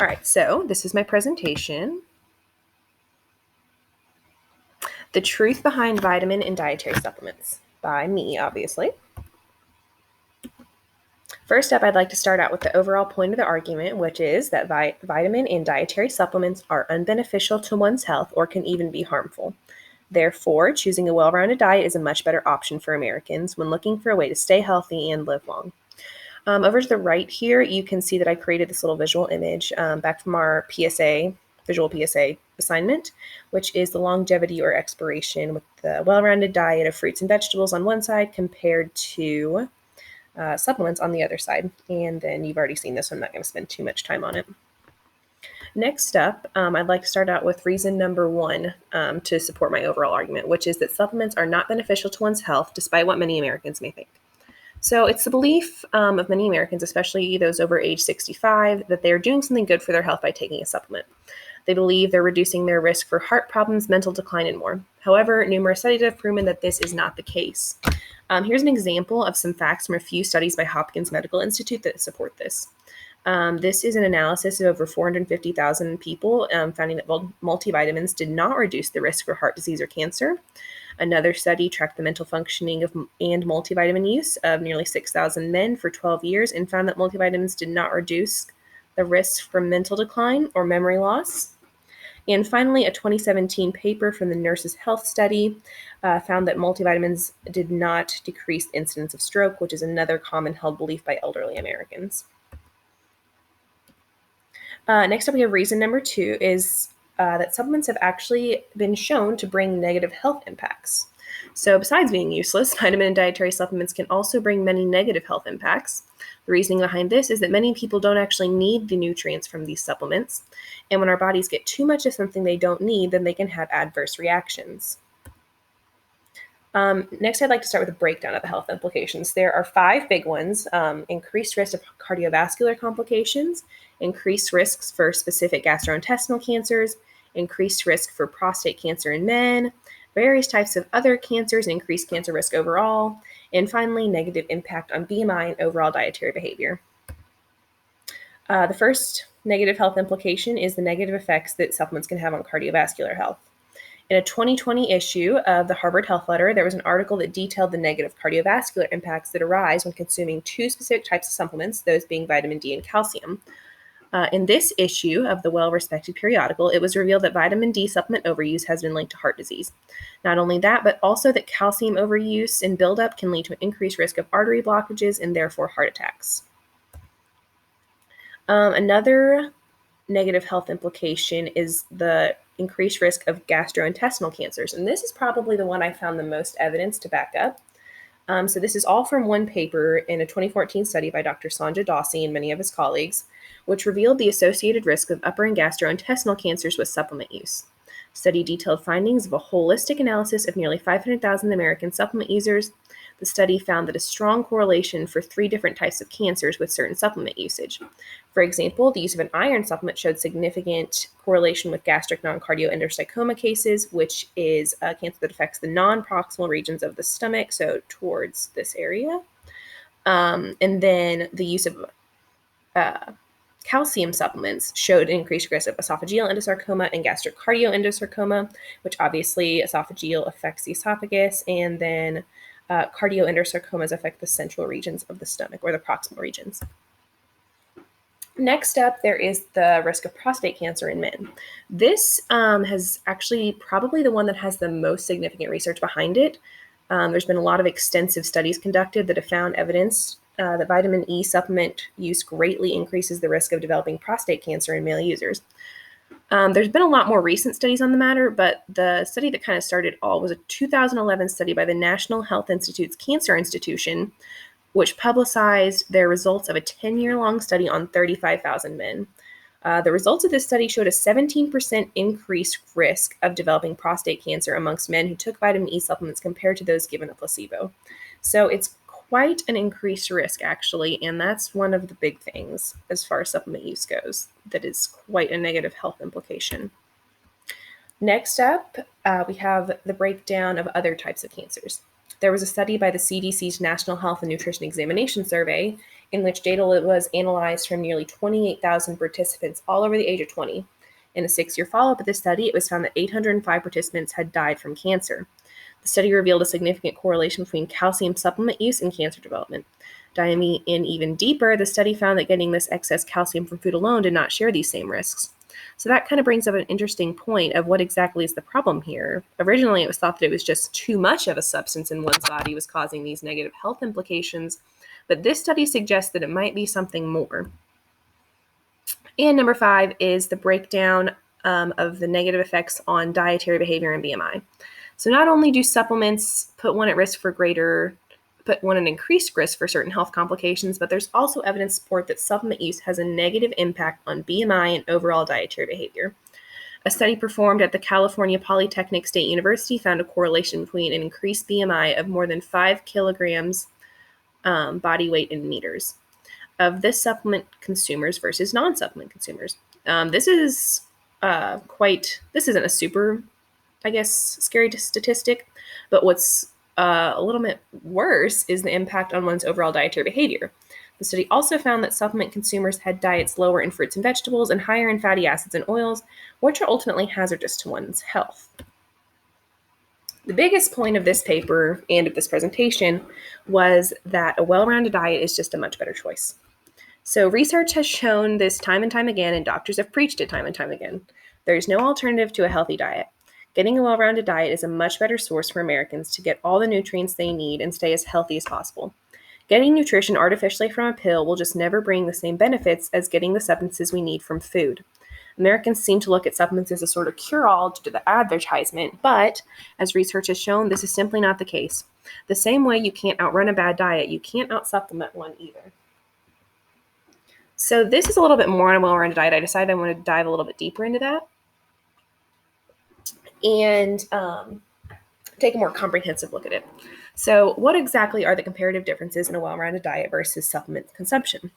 All right, so this is my presentation. The Truth Behind Vitamin and Dietary Supplements by me, obviously. First up, I'd like to start out with the overall point of the argument, which is that vitamin and dietary supplements are unbeneficial to one's health or can even be harmful. Therefore, choosing a well-rounded diet is a much better option for Americans when looking for a way to stay healthy and live long. Over to the right here, you can see that I created this little visual image back from our visual PSA assignment, which is the longevity or expiration with the well-rounded diet of fruits and vegetables on one side compared to supplements on the other side. And then you've already seen this, so I'm not going to spend too much time on it. Next up, I'd like to start out with reason number one to support my overall argument, which is that supplements are not beneficial to one's health, despite what many Americans may think. So it's the belief of many Americans, especially those over age 65, that they are doing something good for their health by taking a supplement. They believe they're reducing their risk for heart problems, mental decline, and more. However, numerous studies have proven that this is not the case. Here's an example of some facts from a few studies by Hopkins Medical Institute that support this. This is an analysis of over 450,000 people, finding that multivitamins did not reduce the risk for heart disease or cancer. Another study tracked the mental functioning and multivitamin use of nearly 6,000 men for 12 years and found that multivitamins did not reduce the risk from mental decline or memory loss. And finally, a 2017 paper from the Nurses' Health Study found that multivitamins did not decrease the incidence of stroke, which is another common held belief by elderly Americans. Next up, we have reason number two is that supplements have actually been shown to bring negative health impacts. So besides being useless, vitamin and dietary supplements can also bring many negative health impacts. The reasoning behind this is that many people don't actually need the nutrients from these supplements. And when our bodies get too much of something they don't need, then they can have adverse reactions. Next, I'd like to start with a breakdown of the health implications. There are 5 big ones: increased risk of cardiovascular complications, increased risks for specific gastrointestinal cancers, increased risk for prostate cancer in men, various types of other cancers, and increased cancer risk overall, and finally, negative impact on BMI and overall dietary behavior. The first negative health implication is the negative effects that supplements can have on cardiovascular health. In a 2020 issue of the Harvard Health Letter, there was an article that detailed the negative cardiovascular impacts that arise when consuming 2 specific types of supplements, those being vitamin D and calcium. In this issue of the well-respected periodical, it was revealed that vitamin D supplement overuse has been linked to heart disease. Not only that, but also that calcium overuse and buildup can lead to an increased risk of artery blockages and therefore heart attacks. Another negative health implication is the increased risk of gastrointestinal cancers. And this is probably the one I found the most evidence to back up. So this is all from one paper in a 2014 study by Dr. Sanjay Dossi and many of his colleagues, which revealed the associated risk of upper and gastrointestinal cancers with supplement use. Study detailed findings of a holistic analysis of nearly 500,000 American supplement users. The study found that a strong correlation for 3 different types of cancers with certain supplement usage. For example, the use of an iron supplement showed significant correlation with gastric non-cardioendosarcoma cases, which is a cancer that affects the non-proximal regions of the stomach, so towards this area. And then the use of calcium supplements showed an increased risk of esophageal endosarcoma and gastric cardioendosarcoma, which obviously esophageal affects the esophagus, and then cardioendosarcomas affect the central regions of the stomach or the proximal regions. Next up, there is the risk of prostate cancer in men. This has actually probably the one that has the most significant research behind it. There's been a lot of extensive studies conducted that have found evidence that vitamin E supplement use greatly increases the risk of developing prostate cancer in male users. There's been a lot more recent studies on the matter, but the study that kind of started it all was a 2011 study by the National Health Institute's Cancer Institution, which publicized their results of a 10-year-long study on 35,000 men. The results of this study showed a 17% increased risk of developing prostate cancer amongst men who took vitamin E supplements compared to those given a placebo. So it's quite an increased risk, actually, and that's one of the big things as far as supplement use goes. That is quite a negative health implication. Next up, we have the breakdown of other types of cancers. There was a study by the CDC's National Health and Nutrition Examination Survey, in which data was analyzed from nearly 28,000 participants all over the age of 20. In a 6-year follow-up of this study, it was found that 805 participants had died from cancer. The study revealed a significant correlation between calcium supplement use and cancer development. Diving in even deeper, the study found that getting this excess calcium from food alone did not share these same risks. So that kind of brings up an interesting point of what exactly is the problem here. Originally, it was thought that it was just too much of a substance in one's body was causing these negative health implications, but this study suggests that it might be something more. And number 5 is the breakdown of the negative effects on dietary behavior and BMI. So not only do supplements put one an increased risk for certain health complications, but there's also evidence to support that supplement use has a negative impact on BMI and overall dietary behavior. A study performed at the California Polytechnic State University found a correlation between an increased BMI of more than 5 kilograms body weight in meters of this supplement consumers versus non-supplement consumers. This isn't a super, scary statistic, but what's a little bit worse is the impact on one's overall dietary behavior. The study also found that supplement consumers had diets lower in fruits and vegetables and higher in fatty acids and oils, which are ultimately hazardous to one's health. The biggest point of this paper and of this presentation was that a well-rounded diet is just a much better choice. So research has shown this time and time again, and doctors have preached it time and time again. There's no alternative to a healthy diet. Getting a well-rounded diet is a much better source for Americans to get all the nutrients they need and stay as healthy as possible. Getting nutrition artificially from a pill will just never bring the same benefits as getting the substances we need from food. Americans seem to look at supplements as a sort of cure-all due to the advertisement, but as research has shown, this is simply not the case. The same way you can't outrun a bad diet, you can't out-supplement one either. So this is a little bit more on a well-rounded diet. I decided I wanted to dive a little bit deeper into that and take a more comprehensive look at it. So what exactly are the comparative differences in a well-rounded diet versus supplement consumption?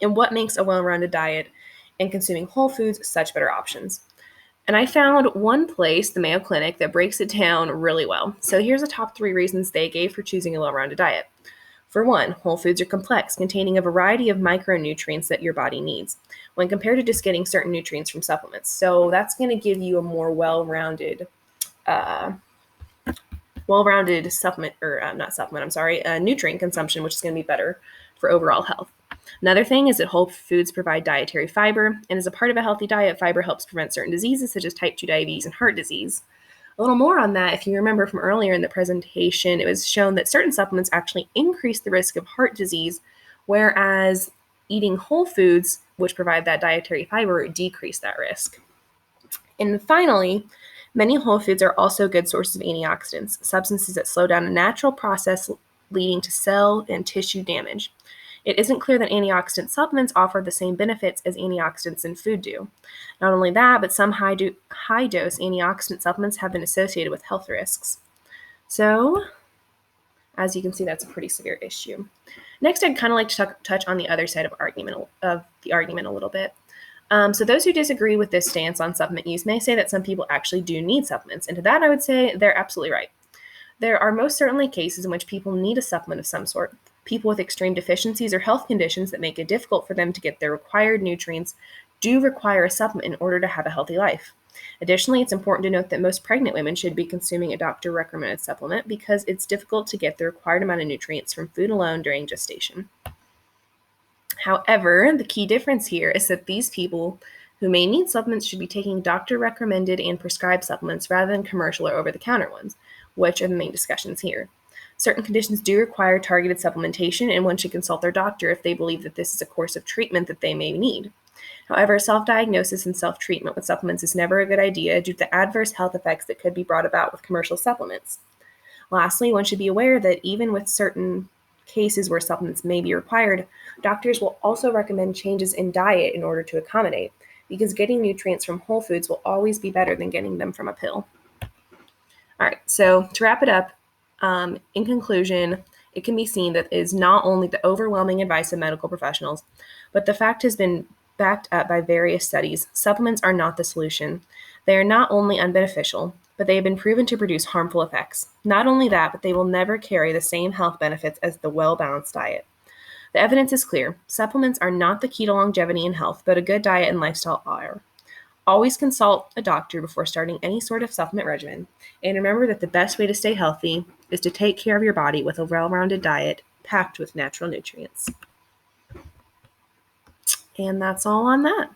And what makes a well-rounded diet and consuming whole foods such better options? And I found one place, the Mayo Clinic, that breaks it down really well. So here's the top 3 reasons they gave for choosing a well-rounded diet. For one, whole foods are complex, containing a variety of micronutrients that your body needs, when compared to just getting certain nutrients from supplements. So that's going to give you a more well-rounded nutrient consumption, which is going to be better for overall health. Another thing is that whole foods provide dietary fiber, and as a part of a healthy diet, fiber helps prevent certain diseases such as type 2 diabetes and heart disease. A little more on that, if you remember from earlier in the presentation, it was shown that certain supplements actually increase the risk of heart disease, whereas eating whole foods, which provide that dietary fiber, decrease that risk. And finally, many whole foods are also good sources of antioxidants, substances that slow down a natural process leading to cell and tissue damage. It isn't clear that antioxidant supplements offer the same benefits as antioxidants in food do. Not only that, but some high-dose antioxidant supplements have been associated with health risks. So, as you can see, that's a pretty severe issue. Next, I'd kind of like to touch on the other side of the argument a little bit. So those who disagree with this stance on supplement use may say that some people actually do need supplements, and to that I would say they're absolutely right. There are most certainly cases in which people need a supplement of some sort. People with extreme deficiencies or health conditions that make it difficult for them to get their required nutrients do require a supplement in order to have a healthy life. Additionally, it's important to note that most pregnant women should be consuming a doctor-recommended supplement because it's difficult to get the required amount of nutrients from food alone during gestation. However, the key difference here is that these people who may need supplements should be taking doctor-recommended and prescribed supplements rather than commercial or over-the-counter ones, which are the main discussions here. Certain conditions do require targeted supplementation, and one should consult their doctor if they believe that this is a course of treatment that they may need. However, self-diagnosis and self-treatment with supplements is never a good idea due to the adverse health effects that could be brought about with commercial supplements. Lastly, one should be aware that even with certain cases where supplements may be required, doctors will also recommend changes in diet in order to accommodate, because getting nutrients from whole foods will always be better than getting them from a pill. All right, so to wrap it up, in conclusion, it can be seen that it is not only the overwhelming advice of medical professionals, but the fact has been backed up by various studies. Supplements are not the solution. They are not only unbeneficial, but they have been proven to produce harmful effects. Not only that, but they will never carry the same health benefits as the well-balanced diet. The evidence is clear. Supplements are not the key to longevity and health, but a good diet and lifestyle are. Always consult a doctor before starting any sort of supplement regimen. And remember that the best way to stay healthy is to take care of your body with a well-rounded diet packed with natural nutrients. And that's all on that.